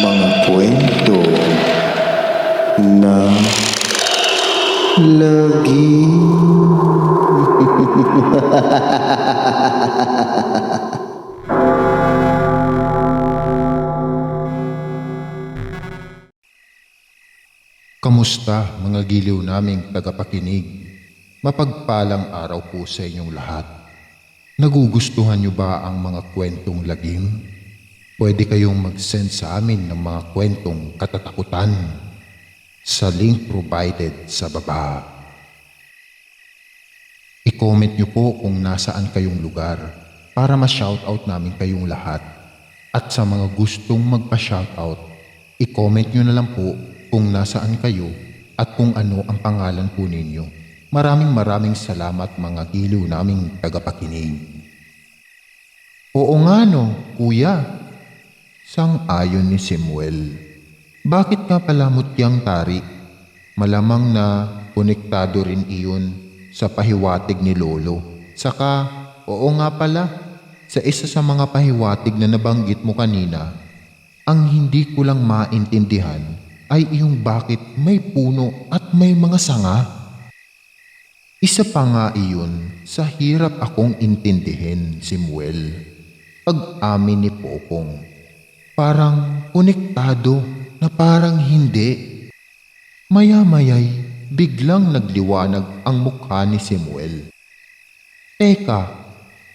Mga kwento na lagi. Kamusta mga giliw naming tagapakinig? Mapagpalang araw po sa inyong lahat. Nagugustuhan niyo ba ang mga kwentong lagim? Pwede kayong mag-send sa amin ng mga kwentong katatakutan sa link provided sa baba. I-comment niyo po kung nasaan kayong lugar para ma-shoutout namin kayong lahat. At sa mga gustong magpa-shoutout, i-comment niyo na lang po kung nasaan kayo at kung ano ang pangalan po ninyo. Maraming salamat mga giliw naming tagapakinig. Oo nga no, kuya. Sang-ayon ni Samuel. Bakit nga pala mutyang tari? Malamang na konektado rin iyon sa pahiwatig ni Lolo. Saka, oo nga pala, sa isa sa mga pahiwatig na nabanggit mo kanina, ang hindi ko lang maintindihan ay iyong bakit may puno at may mga sanga. Isa pa nga iyon sa hirap akong intindihin, Samuel. Pag-amin ni Popong, parang konektado na parang hindi. Maya-maya'y biglang nagliwanag ang mukha ni Samuel. Teka,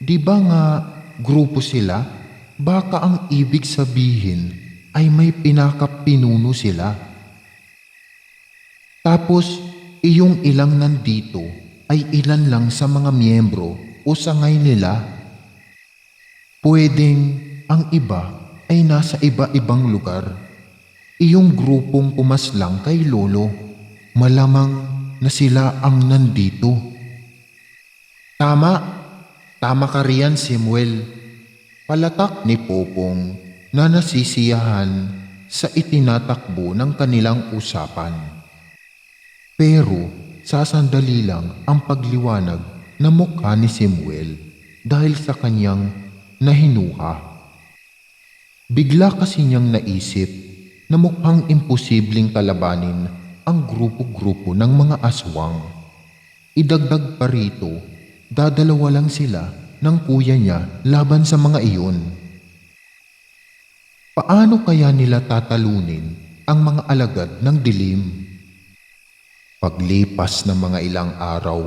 di ba nga grupo sila? Baka ang ibig sabihin ay may pinakapinuno sila. Tapos, iyong ilang nandito ay ilan lang sa mga miyembro o sangay nila. Pwedeng ang iba ay nasa iba-ibang lugar. Iyong grupong pumaslang kay Lolo, malamang na sila ang nandito. Tama ka riyan, Samuel. Palatak ni Popong na nasisiyahan sa itinatakbo ng kanilang usapan. Pero sasandali lang ang pagliwanag na mukha ni Samuel dahil sa kanyang nahinuha. Bigla kasi niyang naisip na mukhang imposibleng kalabanin ang grupo-grupo ng mga aswang. Idagdag pa rito, dadalawa lang sila ng kuya niya laban sa mga iyon. Paano kaya nila tatalunin ang mga alagad ng dilim? Paglipas ng mga ilang araw,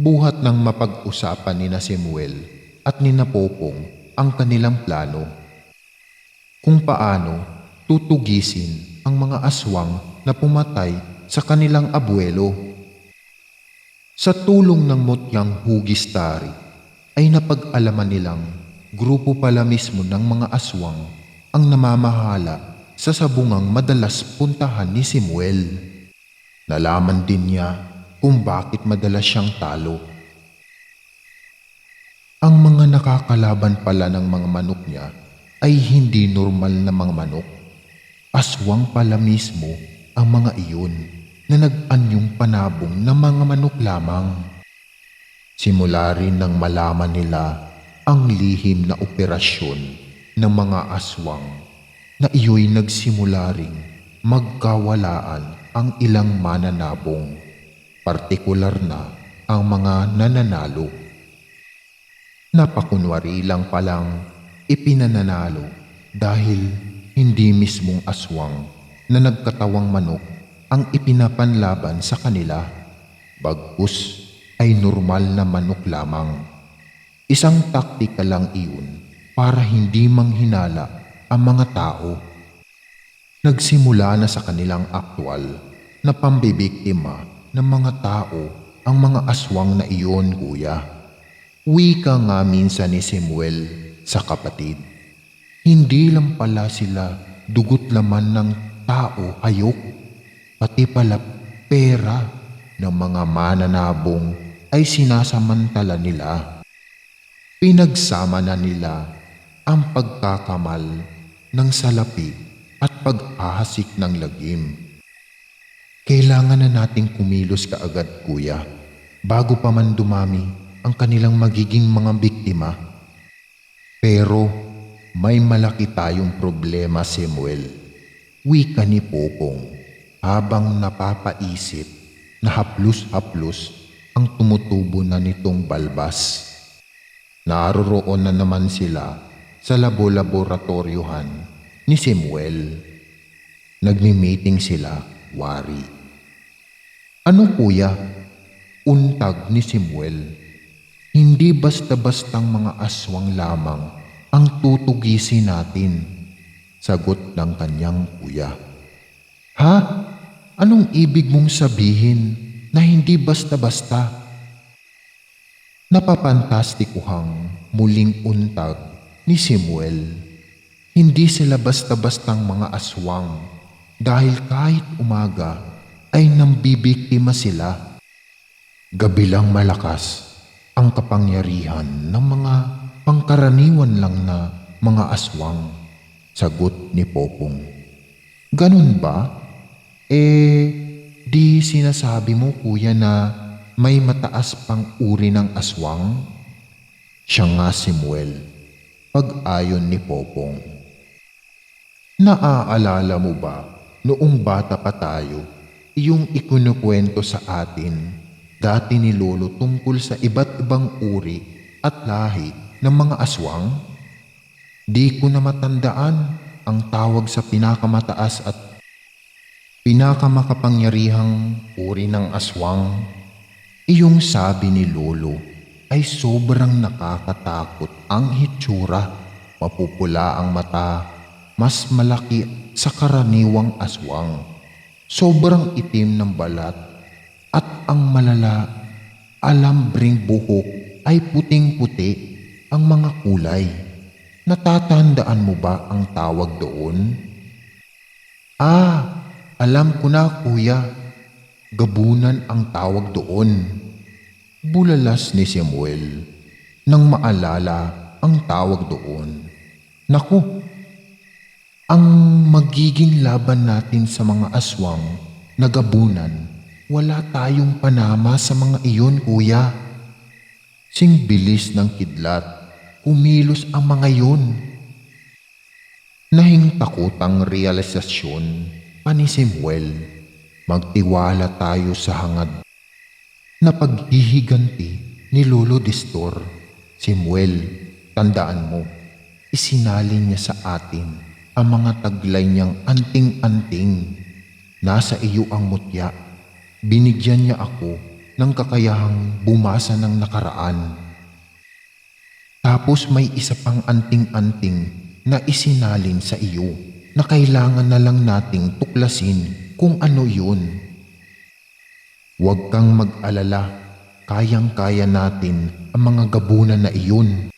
buhat ng mapag-usapan ni na Samuel at ni na Popong ang kanilang plano. Kung paano tutugisin ang mga aswang na pumatay sa kanilang abuelo. Sa tulong ng mutyang hugis tari ay napag-alaman nilang grupo pala mismo ng mga aswang ang namamahala sa sabungang madalas puntahan ni Samuel. Nalaman din niya kung bakit madalas siyang talo. Ang mga nakakalaban pala ng mga manok niya ay hindi normal na mga manok. Aswang pala mismo ang mga iyon na nag-anyong panabong ng mga manok lamang. Simula rin nang malaman nila ang lihim na operasyon ng mga aswang na iyo'y nagsimula ring magkawalaan ang ilang mananabong, partikular na ang mga nananalo. Napakunwari lang palang ipinananalo dahil hindi mismong aswang na nagkatawang manok ang ipinapanlaban sa kanila, bagkus ay normal na manok lamang. Isang taktika lang iyon para hindi manghinala ang mga tao. Nagsimula na sa kanilang aktwal na pambibiktima ng mga tao ang mga aswang na iyon, kuya. Wika nga minsan ni Samuel sa kapatid. Hindi lang pala sila dugot laman ng tao hayok, pati pala pera ng mga mananabong ay sinasamantala nila. Pinagsama na nila ang pagkakamal ng salapi at pag-ahasik ng lagim. Kailangan na nating kumilos kaagad, kuya, bago pa man dumami ang kanilang magiging mga biktima. Pero may malaki tayong problema, Samuel. Wika ni Popong habang napapaisip na haplos-haplos ang tumutubo na nitong balbas. Naroroon na naman sila sa laboratoryuhan ni Samuel. Nagmi-meeting sila, wari. Ano kuya? Untag ni Samuel. Hindi basta-bastang mga aswang lamang ang tutugisin natin, sagot ng kanyang kuya. Ha? Anong ibig mong sabihin na hindi basta-basta? Napapantastikuhang muling untag ni Samuel. Hindi sila basta-bastang mga aswang dahil kahit umaga ay nambibiktima sila. Gabi lang malakas ang kapangyarihan ng mga pangkaraniwan lang na mga aswang, sagot ni Popong. Ganun ba? Di sinasabi mo kuya na may mataas pang uri ng aswang? Siya nga Samuel, pag-ayon ni Popong. Naaalala mo ba noong bata pa tayo, yung ikunukwento sa atin dati ni Lolo tungkol sa iba't ibang uri at lahi ng mga aswang? Di ko na matandaan ang tawag sa pinakamataas at pinakamakapangyarihang uri ng aswang. Iyong sabi ni Lolo ay sobrang nakakatakot ang hitsura. Mapupula ang mata, mas malaki sa karaniwang aswang. Sobrang itim ng balat at ang malala, alambring buhok ay puting-puti ang mga kulay. Natatandaan mo ba ang tawag doon? Alam ko na kuya. Gabunan ang tawag doon. Bulalas ni Samuel nang maalala ang tawag doon. Naku, ang magiging laban natin sa mga aswang na gabunan, wala tayong panama sa mga iyon kuya. Sing bilis ng kidlat, kumilos ang mga iyon. Nahing takotang realisasyon pa ni Samuel, magtiwala tayo sa hangad na paghihiganti ni Lolo Distor. Samuel, tandaan mo, isinalin niya sa atin ang mga taglay niyang anting-anting. Nasa iyo ang mutya. Binigyan niya ako ng kakayahang bumasa ng nakaraan. Tapos may isa pang anting-anting na isinalin sa iyo na kailangan na lang nating tuklasin kung ano yun. Huwag kang mag-alala, kayang-kaya natin ang mga gabunan na iyon.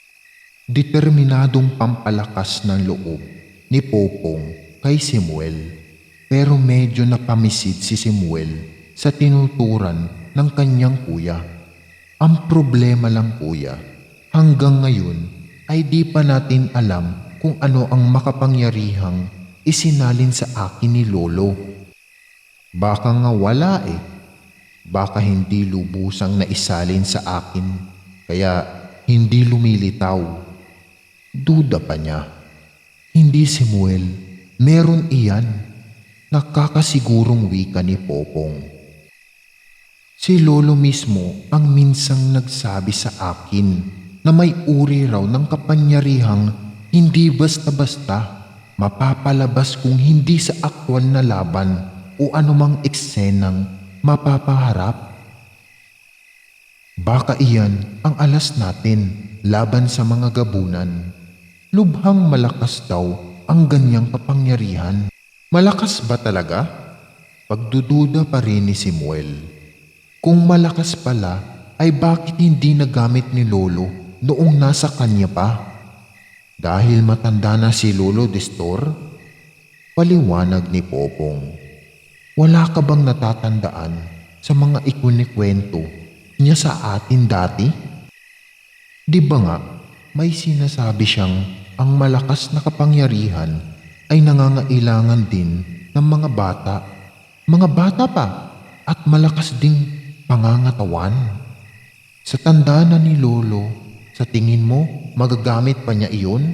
Determinadong pampalakas ng loob ni Popong kay Samuel, pero medyo napamisid si Samuel sa tinuturan ng kanyang kuya. Ang problema lang kuya, hanggang ngayon ay di pa natin alam kung ano ang makapangyarihang isinalin sa akin ni Lolo. Baka nga wala Baka hindi lubusang naisalin sa akin, kaya hindi lumilitaw. Duda pa niya. Hindi Samuel, meron iyan. Nakakasigurong wika ni Popong. Si Lolo mismo ang minsang nagsabi sa akin na may uri raw ng kapangyarihang hindi basta-basta mapapalabas kung hindi sa aktwal na laban o anumang eksenang mapapaharap. Baka iyan ang alas natin laban sa mga gabunan. Lubhang malakas daw ang ganyang kapangyarihan. Malakas ba talaga? Pagdududa pa rin ni Samuel. Kung malakas pala, ay bakit hindi nagamit ni Lolo noong nasa kanya pa? Dahil matanda na si Lolo Distor? Paliwanag ni Popong. Wala ka bang natatandaan sa mga ikunikwento niya sa atin dati? Di ba nga may sinasabi siyang ang malakas na kapangyarihan ay nangangailangan din ng mga bata. Mga bata pa at malakas ding pangangatawan. Sa tanda na ni Lolo, sa tingin mo magagamit pa niya iyon?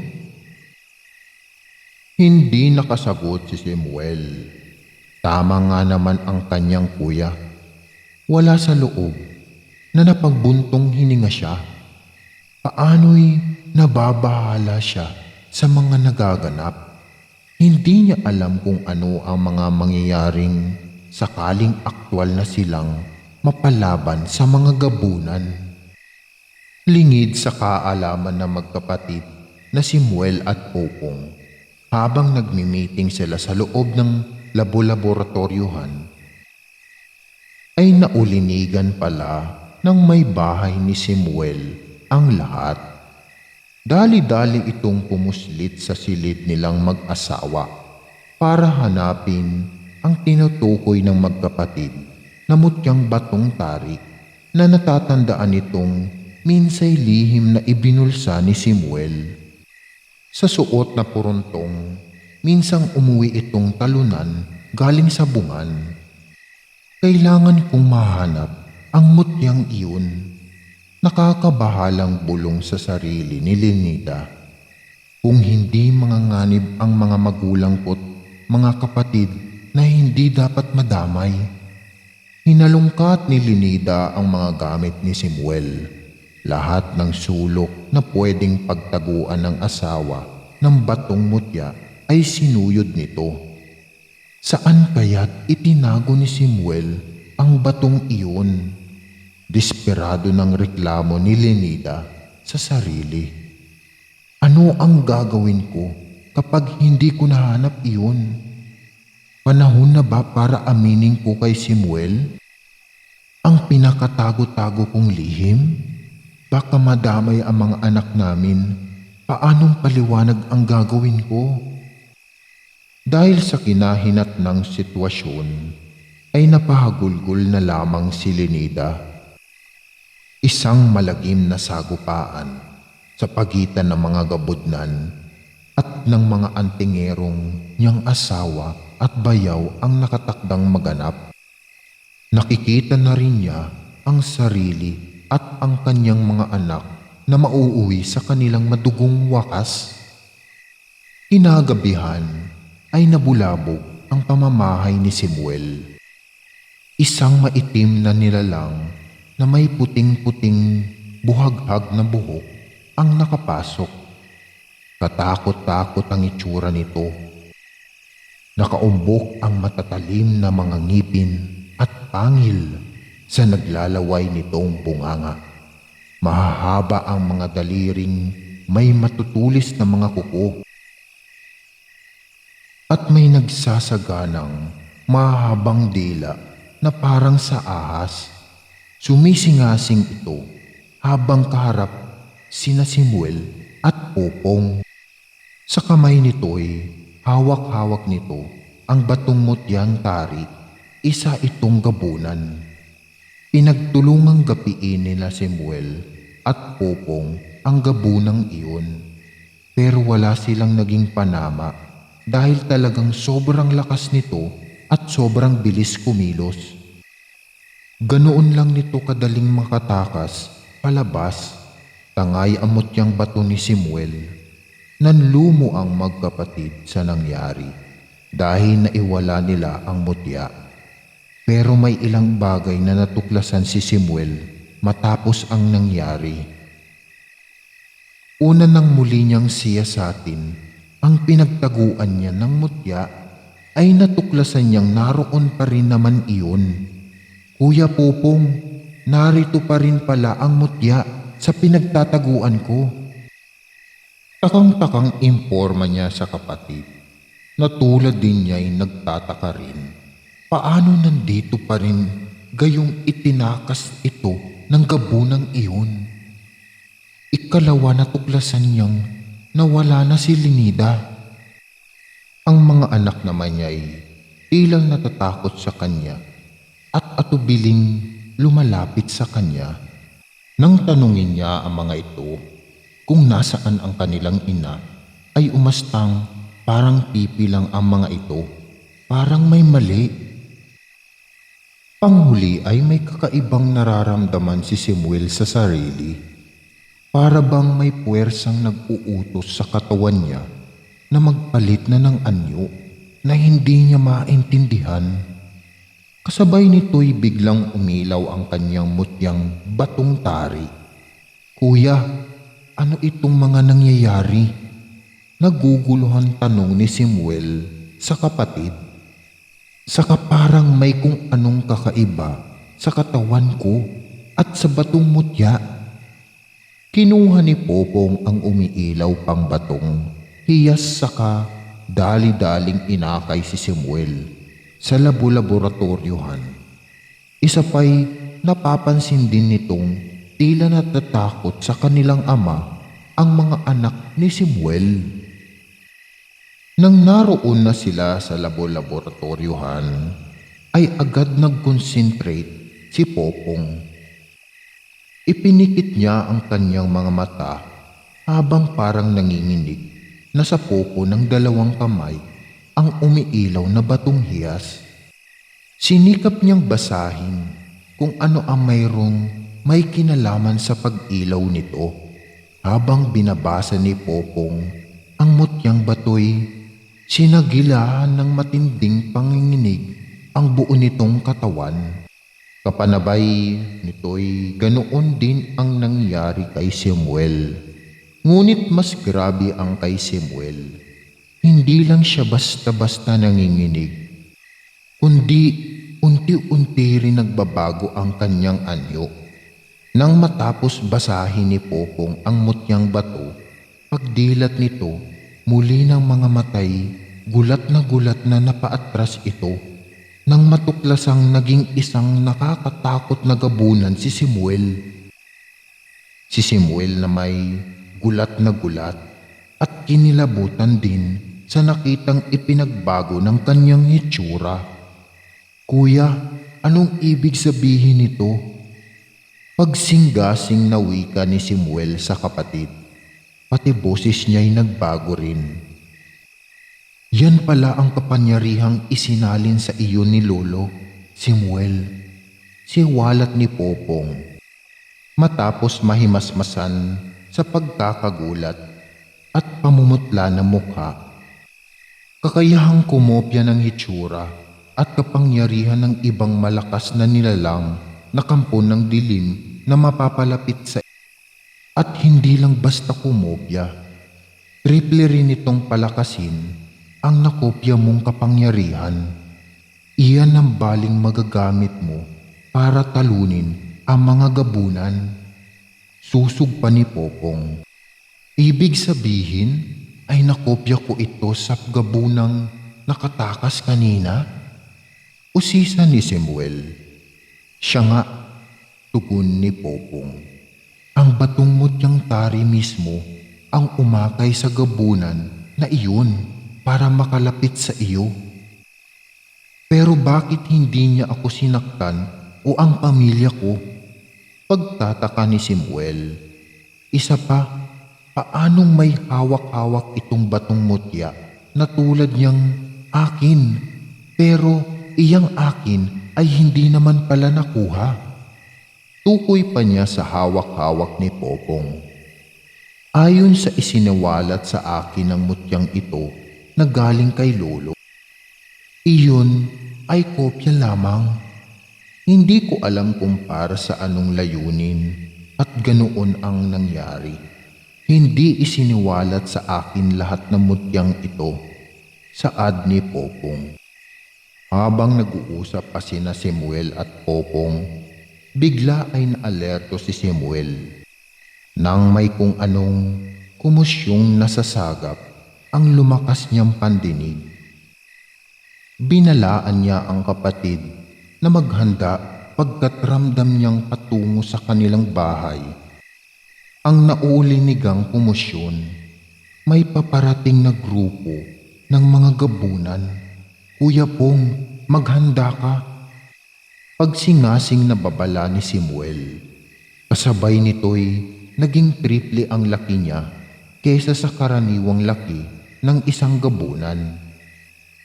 Hindi nakasagot si Samuel. Tama nga naman ang kanyang kuya. Wala sa loob na napagbuntong hininga siya. Paano'y nababahala siya sa mga nagaganap. Hindi niya alam kung ano ang mga mangyayaring sakaling aktwal na silang mapalaban sa mga gabunan. Lingid sa kaalaman ng magkapatid na si Muel at Popong habang nagmi-meeting sila sa loob ng laboratoryuhan ay naulinigan pala ng may bahay ni Samuel ang lahat. Dali-dali itong pumuslit sa silid nilang mag-asawa para hanapin ang tinutukoy ng magkapatid na mutyang batong tarik na natatandaan itong minsay lihim na ibinulsa ni Samuel. Sa suot na puruntong, minsang umuwi itong talunan galing sa bungan. Kailangan kong mahanap ang mutyang iyon. Nakakabahalang bulong sa sarili ni Lenida. Kung hindi manganganib ang mga magulang ko't mga kapatid na hindi dapat madamay. Hinalungkat ni Lenida ang mga gamit ni Samuel. Lahat ng sulok na pwedeng pagtaguan ng asawa ng batong mutya ay sinuyod nito. Saan kaya't itinago ni Samuel ang batong iyon? Desperado ng reklamo ni Lenida sa sarili. Ano ang gagawin ko kapag hindi ko nahanap iyon? Panahon na ba para aminin ko kay Samuel ang pinakatago-tago kong lihim? Baka madamay ang mga anak namin. Paanong paliwanag ang gagawin ko? Dahil sa kinahinat ng sitwasyon, ay napahagulgol na lamang si Lenida. Isang malagim na sagupaan sa pagitan ng mga gabudnan at ng mga antingerong niyang asawa at bayaw ang nakatakdang maganap. Nakikita na rin niya ang sarili at ang kanyang mga anak na mauuwi sa kanilang madugong wakas. Kinagabihan ay nabulabog ang pamamahay ni Samuel. Isang maitim na nilalang na may puting-puting buhaghag na buhok ang nakapasok. Katakot-takot ang itsura nito. Nakaumbok ang matatalim na mga ngipin at pangil sa naglalaway nitong bunganga. Mahahaba ang mga daliring may matutulis na mga kuko. At may nagsasaganang mahabang dila na parang sa ahas. Sumisingasing ito habang kaharap sina Samuel at Popong. Sa kamay nito'y hawak-hawak nito ang batong mutyang tari, isa itong gabunan. Pinagtulungang gapiin nila Samuel at Popong ang gabunang iyon. Pero wala silang naging panama dahil talagang sobrang lakas nito at sobrang bilis kumilos. Ganoon lang nito kadaling makatakas palabas. Tangay ang mutyang bato ni Samuel. Nanlumo ang magkapatid sa nangyari dahil naiwala nila ang mutya. Pero may ilang bagay na natuklasan si Samuel matapos ang nangyari. Una nang muli niyang siyasatin ang pinagtaguan niya ng mutya ay natuklasan niyang naroon pa rin naman iyon. Kuya Popong, narito pa rin pala ang mutya sa pinagtataguan ko. Takang-takang imporma niya sa kapatid na tulad din niya ay nagtataka rin. Paano nandito pa rin gayong itinakas ito ng gabunang iyon? Ikalawa natuklasan niyang nawala na si Lenida. Ang mga anak naman niya ay ilang natatakot sa kanya at atubiling lumalapit sa kanya. Nang tanungin niya ang mga ito kung nasaan ang kanilang ina, ay umastang parang pipi lang ang mga ito. Parang may mali. Panghuli ay may kakaibang nararamdaman si Samuel sa sarili. Para bang may puwersang nag-uutos sa katawan niya na magpalit na ng anyo na hindi niya maintindihan. Kasabay nito'y biglang umilaw ang kanyang mutyang batong tari. "Kuya, ano itong mga nangyayari?" Naguguluhan tanong ni Samuel sa kapatid. "Saka parang may kung anong kakaiba sa katawan ko at sa batong mutya." Kinuha ni Popong ang umiilaw pang batong hiyas saka dali-daling inakay si Samuel sa laboratoryuhan. Isa pa'y napapansin din nitong tila natatakot sa kanilang ama ang mga anak ni Samuel. Nang naroon na sila sa laboratoryuhan, ay agad nag-concentrate si Popong. Ipinikit niya ang kanyang mga mata habang parang nanginginig na sa poko ng dalawang kamay ang umiilaw na batong hiyas. Sinikap niyang basahin kung ano ang may kinalaman sa pag-ilaw nito. Habang binabasa ni Popong ang mutyang batoy, sinagilahan ng matinding panginginig ang buo nitong katawan. Kapanabay nito'y ganoon din ang nangyari kay Samuel. Ngunit mas grabe ang kay Samuel. Hindi lang siya basta-basta nanginginig, kundi unti-unti rin nagbabago ang kanyang anyo. Nang matapos basahin ni Popong ang mutyang bato, pagdilat nito, muli ng mga matay, gulat na napaatras ito. Nang matuklasang naging isang nakakatakot na gabunan si Samuel. Si Samuel na may gulat at kinilabutan din sa nakitang ipinagbago ng kanyang hitsura. "Kuya, anong ibig sabihin nito?" Pagsinggasing na wika ni Samuel sa kapatid, pati boses niya'y nagbago rin. "Yan pala ang kapangyarihang isinalin sa iyo ni Lolo, Samuel," siwalat ni Popong. Matapos mahimasmasan sa pagkakagulat at pamumutla ng mukha, kakayahang kumopya ng hitsura at kapangyarihan ng ibang malakas na nilalang na kampo ng dilim na mapapalapit sa at hindi lang basta kumopya. Triple rin itong palakasin ang nakopya mong kapangyarihan. Iyan ang baling magagamit mo para talunin ang mga gabunan. Susog pa ni Popong. "Ibig sabihin ay nakopya ko ito sa gabunang nakatakas kanina?" Usisa ni Samuel. "Siya nga," tugon ni Popong. "Ang batong mutyang tari mismo ang umakay sa gabunan na iyon para makalapit sa iyo." "Pero bakit hindi niya ako sinaktan o ang pamilya ko?" Pagtataka ni Samuel. Isa pa, paanong may hawak-hawak itong batong mutya na tulad niyang akin, pero iyang akin ay hindi naman pala nakuha? Tukoy pa niya sa hawak-hawak ni Popong. "Ayon sa isinawalat sa akin ng mutyang ito na galing kay Lolo, iyon ay kopya lamang. Hindi ko alam kung para sa anong layunin at ganoon ang nangyari. Hindi isiniwalat sa akin lahat ng mutyang ito," saad ni Popong. Habang nag-uusap pa sina Samuel at Popong, bigla ay naalerto si Samuel. Nang may kung anong kumusyong nasasagap ang lumakas niyang pandinig. Binalaan niya ang kapatid na maghanda pagkat ramdam niyang patungo sa kanilang bahay. Ang nauulinigang komosyon, may paparating na grupo ng mga gabunan. "Kuya Pong, maghanda ka." Pagsingasing na babala ni Samuel. Kasabay nito'y naging triple ang laki niya kesa sa karaniwang laki ng isang gabunan.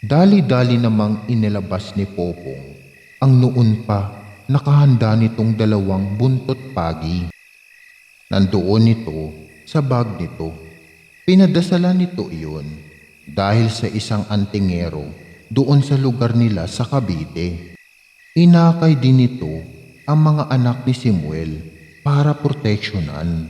Dali-dali namang inilabas ni Popong ang noon pa nakahanda nitong dalawang buntot pagi. Nandoon ito sa bag nito. Pinadasalan nito iyon dahil sa isang antingero doon sa lugar nila sa Cavite. Inakay din nito ang mga anak ni Samuel para proteksyonan.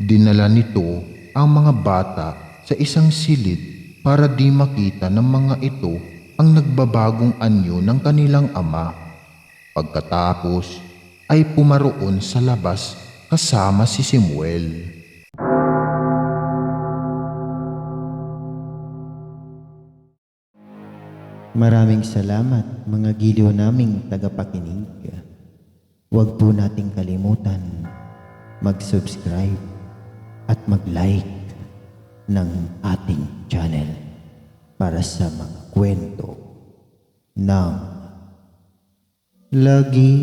Dinala nito ang mga bata sa isang silid para di makita ng mga ito ang nagbabagong anyo ng kanilang ama. Pagkatapos ay pumaroon sa labas kasama si Samuel. Maraming salamat mga giliw naming tagapakinig. Huwag po nating kalimutan mag-subscribe at mag-like ng ating channel para sa mga kwento ng lagi.